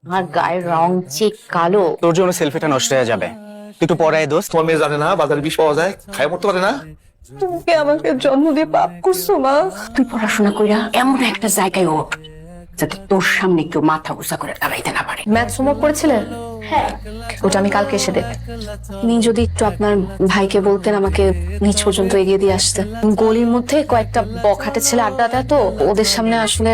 আর গায়ের রং যে কালো। তোর জন্য সেলফিটা নষ্ট হয়ে যাবে। তুই একটু পরে আয় দোস্ত। তোমার মেয়ে জানে না বাজারে বিষ পাওয়া যায়, খায় মরতে পারে না। তুমি আমাকে জন্ম দিয়ে পাপ করছো মা। তুই পড়াশোনা কইরা এমন একটা জায়গায় ওঠ যাতে তোর সামনে কেউ মাথা উঁচা করে দাঁড়াইতে না পারে। ম্যাথস হোমওয়ার্ক করেছিলেন? হ্যাঁ, ওটা আমি কালকে এসে দেখ। আপনি যদি একটু আপনার ভাইকে বলতেন আমাকে নিচ পর্যন্ত এগিয়ে দিয়ে আসতে। গলির মধ্যে কয়েকটা বখাটে ছেলে আড্ডা দেয়, তো ওদের সামনে আসলে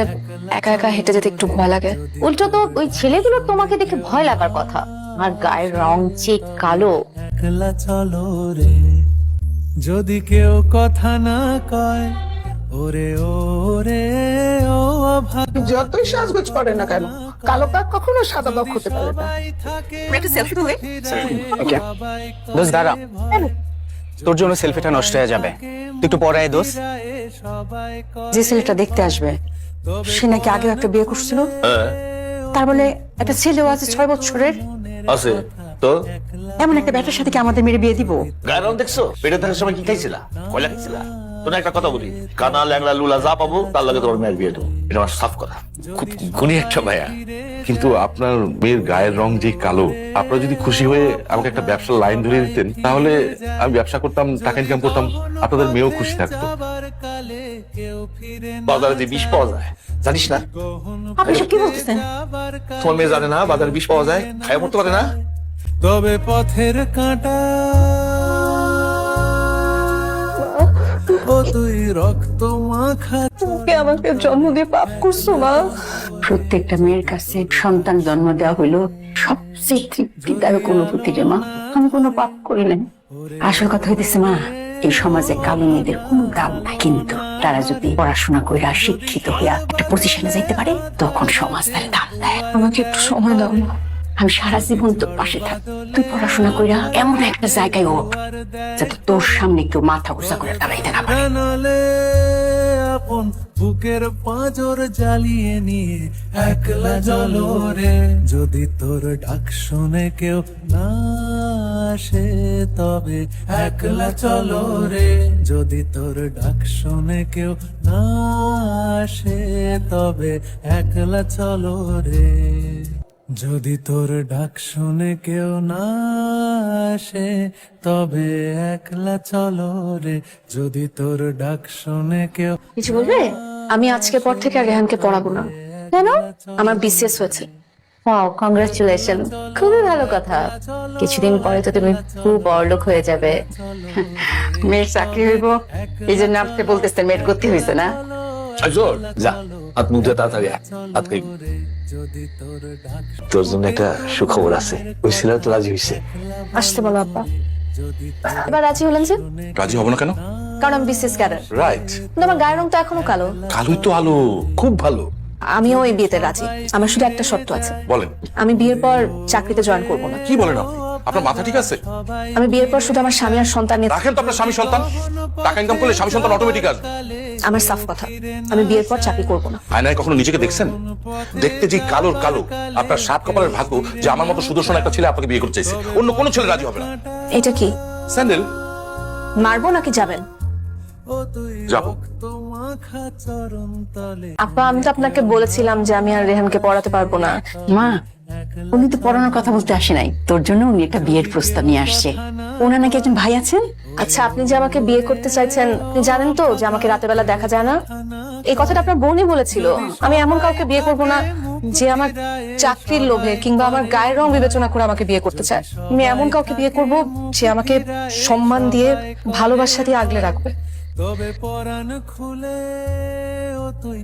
একা একা হেঁটে যেতে একটু ভয় লাগে। উল্টো তো ওই ছেলেগুলোর তোমাকে দেখে ভয় লাগার কথা। আর গায়ের রং যে কালো। একলা চলো রে, যদি কেউ কথা না কয়, ওরে ওরে ও ভাগ যতই সাজগোজ করে না কেন, কালো কাক কখনো সাদা বক হতে পারে না। থাকে একটা সেলফি তুলে ওকে দোস্ত দাঁড়া, তোর জন্য সেলফিটা নষ্ট হয়ে যাবে। তুই একটু পরে আয় দোস্ত। সবাই যে ছেলেটা দেখতে আসবে সে নাকি আগেও একটা বিয়ে করছিল। হ্যাঁ তার বলে একটা ছেলেও আছে 6 বছরের। আছে তো। এমন একটা ব্যাটার সাথে কি আমাদের মেরে বিয়ে দিব? গায়ের রং দেখছো? পেটে থাকার সময় কি খাইছিলা? কয়লা খাইছিলা? তোর একটা কথা বলি, কানা ল্যাংলা লুলা যা পাবো তার লাগে তোমার মেয়ের বিয়ে দেবো, এটা আমার সাফ কথা। খুব গুণী একটা ভাইয়া। কিন্তু আপনার মেয়ের গায়ের রং যে কালো, আপনারা যদি খুশি হয়ে আমাকে একটা ব্যবসার লাইন ধরিয়ে দিতেন, তাহলে আমি ব্যবসা করতাম, টাকা ইনকাম করতাম, আপনাদের মেয়েও খুশি থাকতো। কালে কেউ ফিরে বাজারে যে বিষ পাওয়া যায় জানিস না? আপনি সব কি বলতেছেন? তোমার মেয়ে জানে না বাজারে বিষ পাওয়া যায়, খায় মরতে পারে না। তবে পথের কাঁটা ও তুই রক্ত মাখা তুমি আমাকে জন্ম দিয়ে পাপ করছো মা। প্রত্যেকটা মেয়ের কাছে সন্তান জন্ম দেওয়া হইলো সবচেয়ে তৃপ্তিদায়ক অনুভূতি রে মা। আমি কোনো পাপ করি নাই। আসল কথা হইতেছে মা, এই সমাজে কালো মেয়েদের কোনো দাম নাই, কিন্তু তারা যদি পড়াশোনা কইরা শিক্ষিত হইয়া একটা পজিশনে যাইতে পারে তখন সমাজ তারে দাম দেয়। আমাকে একটু সময় দাও না। আমি সারা জীবন তোর পাশে থাক। তুই পড়াশোনা কইরা এমন একটা জায়গায় ওঠ যাতে তোর সামনে কেউ মাথা উঁচা করে দাঁড়াইতে না পারে। জানালে আপন বুকের পাঁজর জ্বালিয়ে নিয়ে একলা জলরে, যদি তোর ডাক শুনে কেউ না আসে তবে একলা চলো রে, যদি তোর ডাক শুনে কেউ না আসে তবে একলা চলো রে, যদি তোর ডাক শুনে কেউ না আসে তবে একলা চলো রে, যদি তোর ডাক শুনে কেউ। কিছু বলবে? আমি আজকের পর থেকে আর রেহানকে পড়াবো না। কেন? আমার বিসিএস হয়েছে। Wow, congratulation. খুবই ভালো কথা। কিছুদিন পরে তো তুমি খুব বড়লোক হয়ে যাবে। মেয়ের চাকরি হইব, এই জন্য আপনি বলতেছেন মেয়ের গতি হয়েছে না? আইজোর যা হাত মুখ ধুয়ে তাড়াতাড়ি আয়, হাত খাই। যদি তোর ডাক তোর জন্য একটা সুখবর আছে, ওই ছেলেটা তো রাজি হয়েছে। আসতে বলো আব্বা। এবার রাজি হলেন যে? রাজি হব না কেন? কারণ আমি বিসিএস ক্যাডার। রাইট, কিন্তু আমার গায়ের রং তো এখনো কালো। কালোই তো আলো, খুব ভালো। আমিও এই বিয়েতে রাজি। আমার শুধু একটা শর্ত আছে। বলেন, আমি বিয়ের পর চাকরিতে জয়েন করব না। কি বলেন আপনি? আপনার মাথা ঠিক আছে? আমি বিয়ের পর শুধু আমার স্বামী আর সন্তান নিয়ে। রাখেন তো আপনার স্বামী সন্তান, টাকা ইনকাম করলে স্বামী সন্তান অটোমেটিক আসবে। আমার সাফ কথা, আমি বিয়ের পর চাকরি করব না। আয়নায় কখনো নিজেকে দেখছেন? দেখতে যে কালোর কালো, আপনার সাত কপালের ভাগ্য যে আমার মতো সুদর্শন একটা ছেলে আপনাকে বিয়ে করতে চাইছে। অন্য কোনো ছেলে রাজি হবে না। এটা কি স্যান্ডেল মারবো নাকি যাবেন? যাবো। মাখা চরণ তলে আপা, আমি তো আপনাকে বলেছিলাম যে আমি আর রেহানকে পড়াতে পারবো না। মা, উনি তো পড়ানোর কথা বলতে আসে নাই, তোর জন্য উনি একটা বিয়ের প্রস্তাব নিয়ে আসছে। ওনার নাকি একজন ভাই আছেন। আচ্ছা, আপনি যে আমাকে বিয়ে করতে চাইছেন, আপনি জানেন তো যে আমাকে রাতের বেলা দেখা যায় না? এই কথাটা আপনার বোনই বলেছিল। আমি এমন কাউকে বিয়ে করব না যে আমার চাকরির লোভে কিংবা আমার গায়ের রং বিবেচনা করে আমাকে বিয়ে করতে চায়। আমি এমন কাউকে বিয়ে করব যে আমাকে সম্মান দিয়ে, ভালোবাসা দিয়ে আগলে রাখবে। তবে পরাণ খুলে ও তুই